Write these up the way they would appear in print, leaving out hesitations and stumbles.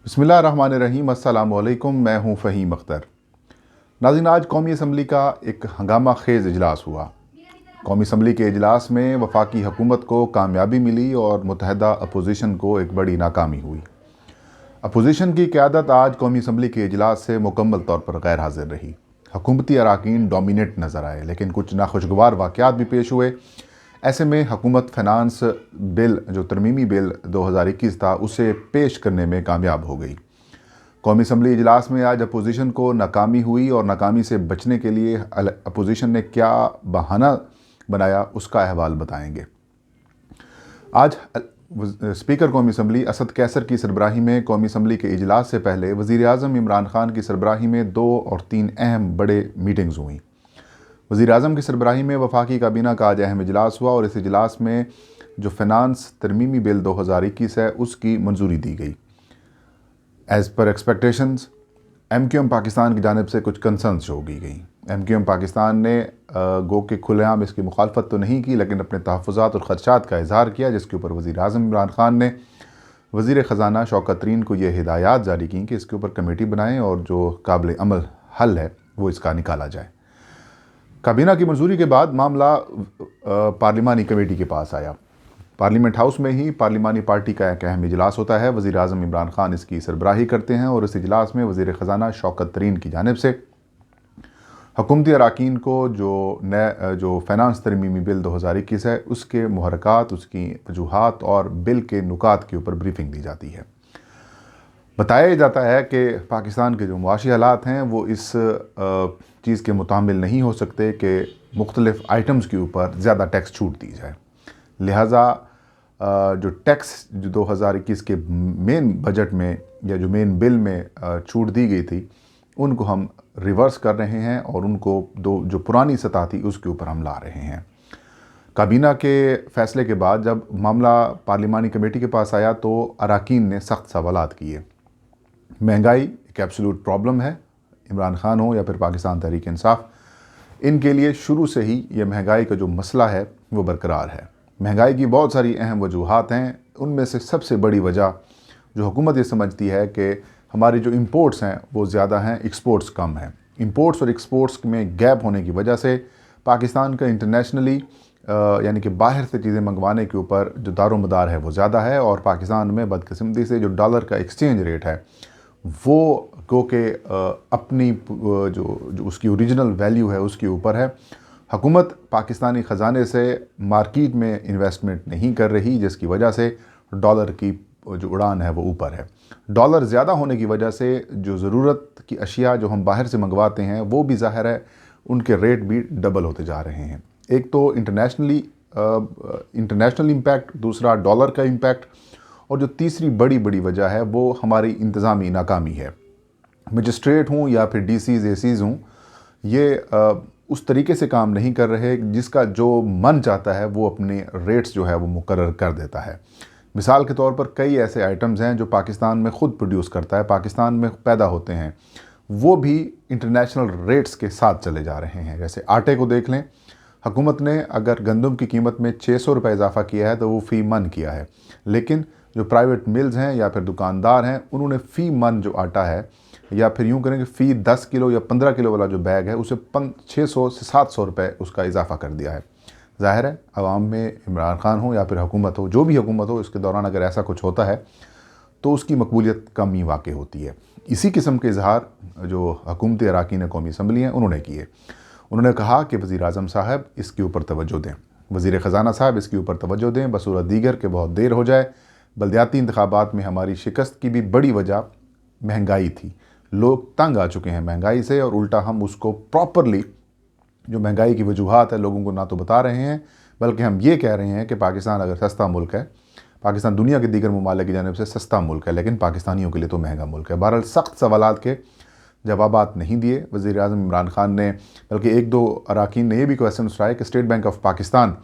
बिस्मिल्लाहिर्रहमानिर्रहीम। अस्सलाम वालेकुम। मैं हूं फ़हीम अख्तर। नाज़रीन, आज कौमी असम्बली का एक हंगामा खेज़ इजलास हुआ। कौमी असम्बली के इजलास में वफाकी हुकूमत को कामयाबी मिली और मुतहदा अपोजिशन को एक बड़ी नाकामी हुई। अपोजिशन की क़यादत आज कौमी असम्बली के इजलास से मुकम्मल तौर पर गैर हाजिर रही। हुकूमती अरकान डोमिनेट नज़र आए, लेकिन कुछ नाखुशगवार वाक़यात भी पेश हुए। ऐसे में हुकूमत फ़ाइनेंस बिल, जो तरमीमी बिल 2021 था, उसे पेश करने में कामयाब हो गई। कौमी असम्बली इजलास में आज अपोजिशन को नाकामी हुई और नाकामी से बचने के लिए अपोजिशन ने क्या बहाना बनाया, उसका अहवाल बताएंगे। आज स्पीकर कौमी असम्बली असद कैसर की सरबराही में कौमी असम्बली के इजलास से पहले वज़ीर आज़म इमरान खान की सरबराही में 2 और 3 अहम बड़े मीटिंग्स हुई। वज़ीर आज़म की सरबराही में वफाकी काबीना का आज अहम इजलास हुआ और इस इजलास में जो फ़ाइनेंस तरमीमी बिल 2021 है, उसकी मंजूरी दी गई। As per expectations MQM Pakistan की जानिब से कुछ कंसर्न शो की गई। MQM पाकिस्तान ने गो के खुलेआम इसकी मुखालफत तो नहीं की, लेकिन अपने तहफ़्फ़ुज़ात और ख़दशात का इज़हार किया, जिसके ऊपर वज़ीर आज़म इमरान खान ने वज़ीर ख़ज़ाना शौकत तरीन को ये हिदायत जारी की कि इसके ऊपर कमेटी बनाएँ और जो काबिल अमल हल है वो इसका निकाला जाए। काबीना की मंजूरी के बाद मामला पार्लिमानी कमेटी के पास आया। पार्लियामेंट हाउस में ही पार्लिमानी पार्टी का एक अहम इजलास होता है। वज़ीर आज़म इमरान खान इसकी सरबराही करते हैं और इस इजलास में वज़ीर ख़ज़ाना शौकत तरीन की जानिब से हुकूमती अरकान को जो फ़ाइनेंस तरमीमी बिल 2021 है, उसके मुहरकात, उसकी वजूहात और बिल के नुकात के ऊपर ब्रीफिंग दी जाती है। बताया जाता है कि पाकिस्तान के जो मुआशी हालात हैं वो इस चीज़ के मुतामिल नहीं हो सकते कि मुख्तलिफ़ आइटम्स के ऊपर ज़्यादा टैक्स छूट दी जाए। लिहाजा जो टैक्स जो 2021 के मेन बजट में या जो मेन बिल में छूट दी गई थी, उनको हम रिवर्स कर रहे हैं और उनको जो पुरानी सतह थी उसके ऊपर हम ला रहे हैं। काबीना के फ़ैसले के बाद जब मामला पार्लिमानी कमेटी के पास आया तो अरकान ने सख्त सवालात किए। महंगाई एक एब्सोल्यूट प्रॉब्लम है। इमरान खान हो या फिर पाकिस्तान तहरीक इंसाफ, इनके लिए शुरू से ही ये महंगाई का जो मसला है वो बरकरार है। महंगाई की बहुत सारी अहम वजूहात हैं। उनमें से सबसे बड़ी वजह जो हुकूमत ये समझती है कि हमारी जो इंपोर्ट्स हैं वो ज़्यादा हैं, एक्सपोर्ट्स कम हैं। इंपोर्ट्स और एक्सपोर्ट्स में गैप होने की वजह से पाकिस्तान का इंटरनेशनली यानी कि बाहर से चीज़ें मंगवाने के ऊपर जो दारोमदार है वो ज़्यादा है और पाकिस्तान में बदकिस्मती से जो डॉलर का एक्सचेंज रेट है वो क्योंकि अपनी जो उसकी ओरिजिनल वैल्यू है उसके ऊपर है। हुकूमत पाकिस्तानी ख़जाने से मार्केट में इन्वेस्टमेंट नहीं कर रही, जिसकी वजह से डॉलर की जो उड़ान है वो ऊपर है। डॉलर ज़्यादा होने की वजह से जो ज़रूरत की अशिया जो हम बाहर से मंगवाते हैं वो भी ज़ाहिर है उनके रेट भी डबल होते जा रहे हैं। एक तो इंटरनेशनल इम्पैक्ट, दूसरा डॉलर का इम्पैक्ट, और जो तीसरी बड़ी वजह है वो हमारी इंतज़ामी नाकामी है। मजिस्ट्रेट हूँ या फिर DCs ACs हूँ, ये उस तरीके से काम नहीं कर रहे जिसका जो मन चाहता है वो अपने रेट्स जो है वो मुकर्रर कर देता है। मिसाल के तौर पर कई ऐसे आइटम्स हैं जो पाकिस्तान में ख़ुद प्रोड्यूस करता है, पाकिस्तान में पैदा होते हैं, वो भी इंटरनेशनल रेट्स के साथ चले जा रहे हैं। जैसे आटे को देख लें, हुकूमत ने अगर गंदम की कीमत में 600 रुपये इजाफा किया है तो वो फ़ी मन किया है, लेकिन जो प्राइवेट मिल्स हैं या फिर दुकानदार हैं उन्होंने फ़ी मन जो आटा है, या फिर यूँ करें कि फ़ी 10 किलो या 15 किलो वाला जो बैग है उसे 600 से 700 रुपये उसका इजाफा कर दिया है। ज़ाहिर है आवाम में इमरान खान हो या फिर हुकूमत हो, जो भी हुकूमत हो, इसके दौरान अगर ऐसा कुछ होता है तो उसकी मकबूलियत कम ही वाक़ होती है। इसी किस्म के इजहार जो हुकूमती अरकान कौमी असम्बली हैं उन्होंने किए। उन्होंने कहा कि वज़ीर आज़म साहब इसके ऊपर तवज्जो दें, वज़ीर ख़ज़ाना साहब इसके ऊपर तवज्जो दें, बसूरत दीगर के बहुत देर हो जाए। बल्दियाती इंतखाबात में हमारी शिकस्त की भी बड़ी वजह महंगाई थी। लोग तंग आ चुके हैं महंगाई से और उल्टा हम उसको प्रॉपरली जो महंगाई की वजूहात है लोगों को ना तो बता रहे हैं, बल्कि हम ये कह रहे हैं कि पाकिस्तान अगर सस्ता मुल्क है, पाकिस्तान दुनिया के दीगर ममालिक की जानिब से सस्ता मुल्क है, लेकिन पाकिस्तानियों के लिए तो महंगा मुल्क है। बहरहाल सख्त सवालात के जवाबात नहीं दिए वज़ीर आज़म इमरान खान ने, बल्कि 1-2 अरकान ने यह भी क्वेश्चन उठाए कि स्टेट बैंक ऑफ पाकिस्तान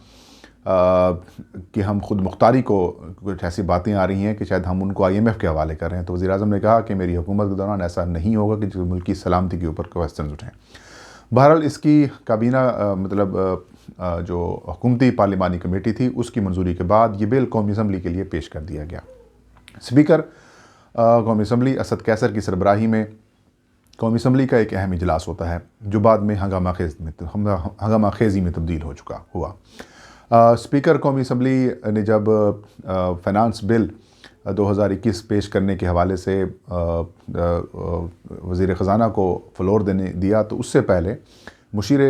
कि हम खुद मुख्तारी को कुछ ऐसी बातें आ रही हैं कि शायद हम उनको IMF के हवाले कर रहे हैं। तो वज़ीर आज़म ने कहा कि मेरी हुकूमत के दौरान ऐसा नहीं होगा कि जो मुल्क की सलामती के ऊपर क्वेश्चन उठें। बहरहाल इसकी काबीना जो हुकूमती पार्लिमानी कमेटी थी उसकी मंजूरी के बाद ये बिल कौमी असम्बली के लिए पेश कर दिया गया। स्पीकर कौमी असम्बली असद कैसर की सरबराही में कौमी असम्बली का एक अहम इजलास होता है जो बाद में हंगामा खेज़ी में तब्दील हुआ। स्पीकर कौमी असम्बली ने जब फाइनेंस बिल 2021 पेश करने के हवाले से वज़ीर ख़ज़ाना को फ़्लोर दिया तो उससे पहले मुशीर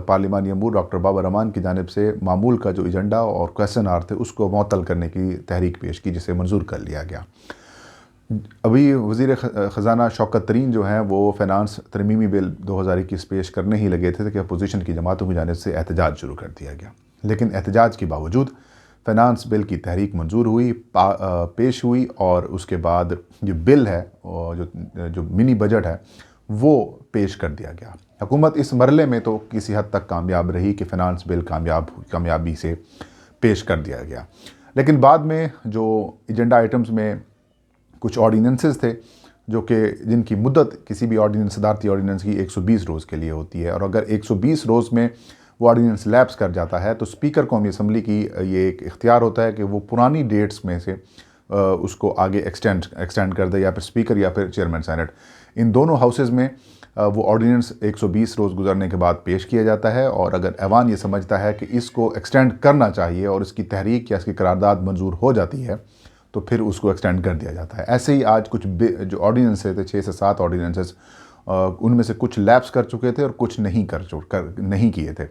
पार्लिमानी अमूर डॉक्टर बाबर रहमान की जानिब से मामूल का जो एजेंडा और क्वेश्चन आर थे उसको मुअत्तल करने की तहरीक पेश की, जिसे मंजूर कर लिया गया। अभी वज़ीर ख़ज़ाना शौकत तरीन जो हैं वो फ़ाइनेंस तरमीमी बिल 2021 पेश करने ही लगे थे कि अपोजिशन की जमातों की जानिब से एहतजाज शुरू कर दिया गया, लेकिन एहतजाज के बावजूद फ़ाइनेंस बिल की तहरीक मंजूर हुई, पेश हुई और उसके बाद जो बिल है और जो मिनी बजट है वो पेश कर दिया गया। हुकूमत इस मरले में तो किसी हद तक कामयाब रही कि फ़ाइनेंस बिल कामयाबी से पेश कर दिया गया, लेकिन बाद में जो एजेंडा आइटम्स में कुछ ऑर्डिनेंसेस थे जो कि जिनकी मुद्दत किसी भी सदारती ऑर्डिनेंस की 120 रोज़ के लिए होती है, और अगर 120 रोज़ में वो ऑर्डिनेंस लैप्स कर जाता है तो स्पीकर कौमी असम्बली की ये एक इख्तियार होता है कि वो पुरानी डेट्स में से उसको आगे एक्सटेंड कर दे, या फिर स्पीकर या फिर चेयरमैन सेनेट, इन दोनों हाउसेज़ में वो ऑर्डिनेंस 120 रोज़ गुजरने के बाद पेश किया जाता है। और अगर ऐवान ये समझता है कि इसको एक्सटेंड करना चाहिए और इसकी तहरीक या इसकी करारदाद मंजूर हो जाती है तो फिर उसको एक्सटेंड कर दिया जाता है। ऐसे ही आज कुछ जो ऑर्डिनेंसेस थे 6 से 7 ऑर्डिनेंसेस, उनमें से कुछ लैप्स कर चुके थे और कुछ नहीं किए थे।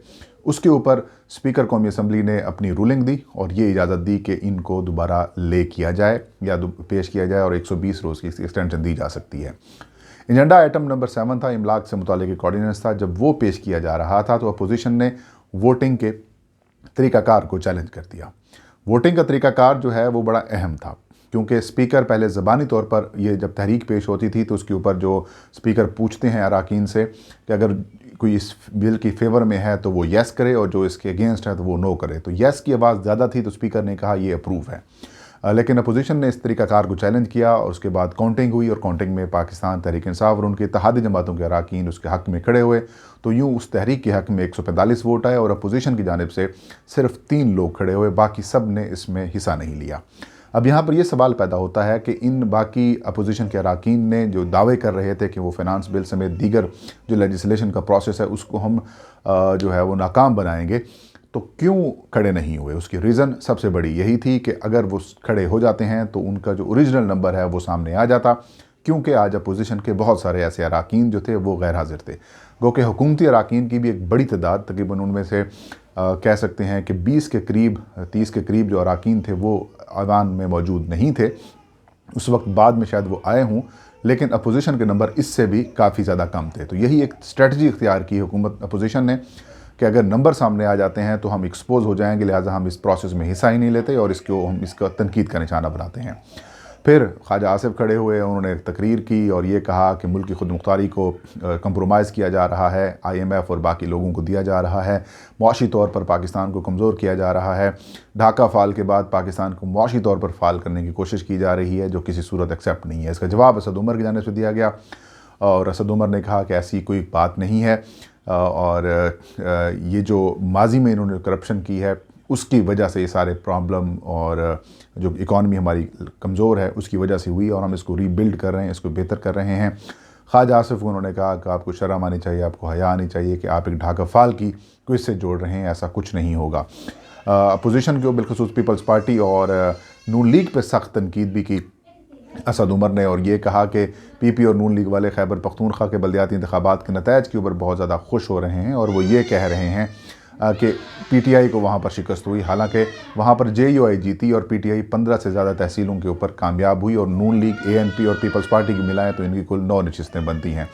उसके ऊपर स्पीकर कौमी असम्बली ने अपनी रूलिंग दी और ये इजाज़त दी कि इनको दोबारा किया जाए या पेश किया जाए और 120 रोज़ की एक्सटेंशन दी जा सकती है। एजेंडा आइटम नंबर 7 था, इमलाक से मुतालिक एक ऑर्डिनेंस था। जब वो पेश किया जा रहा था तो अपोजिशन ने वोटिंग के तरीक़ाकार को चैलेंज कर दिया। वोटिंग का तरीक़ाकार जो है वो बड़ा अहम था, क्योंकि स्पीकर पहले ज़बानी तौर पर ये जब तहरीक पेश होती थी तो उसके ऊपर जो स्पीकर पूछते हैं अराकीन से कि अगर कोई इस बिल की फ़ेवर में है तो वो येस करे और जो इसके अगेंस्ट है तो वो नो करे। तो येस की आवाज़ ज़्यादा थी तो स्पीकर ने कहा ये अप्रूव है, लेकिन अपोजिशन ने इस तरीक़ाकार को चैलेंज किया और उसके बाद काउंटिंग हुई और काउंटिंग में पाकिस्तान तहरीक इंसाफ और उनके इत्तेहादी जमातों के अराकीन उसके हक़ में खड़े हुए। तो यूँ उस तहरीक के हक़ में 145 वोट आए और अपोजिशन की जानिब से सिर्फ 3 लोग खड़े हुए, बाकी सब ने इसमें हिस्सा नहीं लिया। अब यहाँ पर यह सवाल पैदा होता है कि इन बाकी अपोजिशन के अराकीन ने जो दावे कर रहे थे कि वो फाइनेंस बिल समेत दीगर जो लेजिस्लेशन का प्रोसेस है उसको हम जो है वो नाकाम बनाएंगे, तो क्यों खड़े नहीं हुए? उसकी रीज़न सबसे बड़ी यही थी कि अगर वो खड़े हो जाते हैं तो उनका जो ओरिजिनल नंबर है वो सामने आ जाता, क्योंकि आज अपोजिशन के बहुत सारे ऐसे अराकीन जो थे वो गैर हाजिर थे। गो कि हुकूमती अराकीन की भी एक बड़ी तादाद, तकरीबन उनमें से कह सकते हैं कि 20 के करीब 30 के करीब जो अराकीन थे वो ऐवान में मौजूद नहीं थे उस वक्त। बाद में शायद वो आए हों, लेकिन अपोजिशन के नंबर इससे भी काफ़ी ज़्यादा कम थे। तो यही एक स्ट्रेटजी इख्तियार की हुकूमत अपोजिशन ने कि अगर नंबर सामने आ जाते हैं तो हम एक्सपोज हो जाएंगे, लिहाजा हम इस प्रोसेस में हिस्सा ही नहीं लेते और हम इसका तनकीद का निशाना बनाते हैं। फिर ख्वाजा आसिफ खड़े हुए, उन्होंने एक तकरीर की और ये कहा कि मुल्क की खुदमुख्तारी को कंप्रोमाइज़ किया जा रहा है, IMF और बाकी लोगों को दिया जा रहा है, मुआशी तौर पर पाकिस्तान को कमज़ोर किया जा रहा है, ढाका फ़ाल के बाद पाकिस्तान को मुआशी तौर पर फ़ाल करने की कोशिश की जा रही है जो किसी सूरत एक्सेप्ट नहीं है। इसका जवाब असद उमर की जानिब से दिया गया और असद उमर ने कहा कि ऐसी कोई बात नहीं है और ये जो माजी में इन्होंने करप्शन की है उसकी वजह से ये सारे प्रॉब्लम और जो इकॉनमी हमारी कमज़ोर है उसकी वजह से हुई और हम इसको रीबिल्ड कर रहे हैं, इसको बेहतर कर रहे हैं। ख्वाजा आसिफ को उन्होंने कहा कि आपको शर्म आनी चाहिए, आपको हया आनी चाहिए कि आप एक ढाका फ़ाल की को इससे जोड़ रहे हैं, ऐसा कुछ नहीं होगा। अपोजिशन को बिलखुसूस पीपल्स पार्टी और नून लीग पर सख्त तनकीद भी की असद उमर ने और ये कहा कि PP और नून लीग वाले खैबर पख्तूनख्वा के बल्दियाती इंतखाबात के नतायज के ऊपर बहुत ज़्यादा खुश हो रहे हैं और वो ये कह रहे हैं कि PTI को वहाँ पर शिकस्त हुई, हालांकि वहाँ पर JUI जीती और PTI 15 से ज़्यादा तहसीलों के ऊपर कामयाब हुई और नून लीग ANP और पीपल्स पार्टी की मिलाएं तो इनकी कुल 9 नशिस्तें बनती हैं।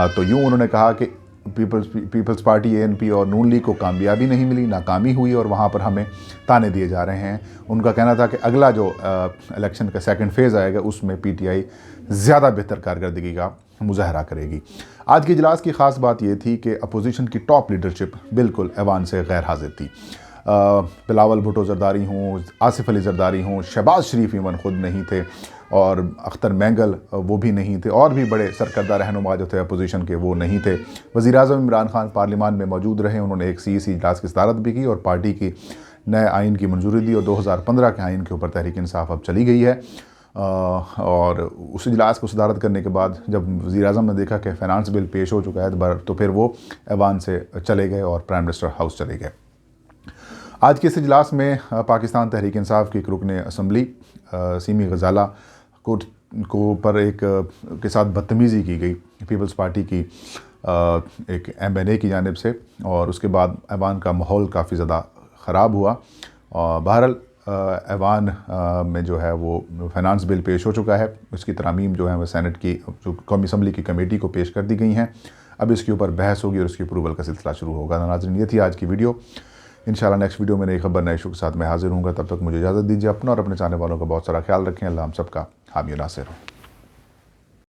तो यूँ उन्होंने कहा कि पीपल्स पार्टी ANP और नून लीग को कामयाबी नहीं मिली, नाकामी हुई और वहाँ पर हमें ताने दिए जा रहे हैं। उनका कहना था कि अगला जो इलेक्शन का सेकंड फेज़ आएगा उसमें PTI ज़्यादा बेहतर कारकर्दगी का मुजाहरा करेगी। आज के इजलास की ख़ास बात ये थी कि अपोजिशन की टॉप लीडरशिप बिल्कुल ऐवान से गैर हाजिर थी। बिलावल भुट्टो ज़रदारी हों, आसिफ अली ज़रदारी हों, शहबाज शरीफ इवन ख़ुद नहीं थे और अख्तर मैंगल वो भी नहीं थे और भी बड़े सरकर्दा रहनुमा जो थे अपोजिशन के वो नहीं थे। वज़ीर-ए-आज़म इमरान खान पार्लियामान में मौजूद रहे, उन्होंने एक CEC इजलास की सदारत भी की और पार्टी की नए आइन की मंजूरी दी और 2015 के आइन के ऊपर तहरीक इंसाफ अब चली गई है। اور اس اجلاس کو صدارت کرنے کے بعد جب وزیر اعظم نے دیکھا کہ فائنانس بل پیش ہو چکا ہے تو پھر وہ ایوان سے چلے گئے اور پرائم منسٹر ہاؤس چلے گئے۔ آج کے اس اجلاس میں پاکستان تحریک انصاف کی ایک رکن اسمبلی سیمی غزالہ کو پر کے ساتھ بدتمیزی کی گئی پیپلز پارٹی کی ایک MNA کی جانب سے، اور اس کے بعد ایوان کا ماحول کافی زیادہ خراب ہوا۔ بہرحال ایوان میں جو ہے وہ فائنانس بل پیش ہو چکا ہے، اس کی ترامیم جو ہے وہ سینٹ کی جو قومی اسمبلی کی کمیٹی کو پیش کر دی گئی ہیں۔ اب اس کے اوپر بحث ہوگی اور اس کی اپروول کا سلسلہ شروع ہوگا۔ ناظرین، یہ تھی آج کی ویڈیو۔ انشاءاللہ نیکسٹ ویڈیو میں نئی خبر نئے ایشو کے ساتھ میں حاضر ہوں گا۔ تب تک مجھے اجازت دیجیے۔ اپنا اور اپنے چاہنے والوں کا بہت سارا خیال رکھیں۔ اللہ ہم سب کا حامی و ناصر ہو۔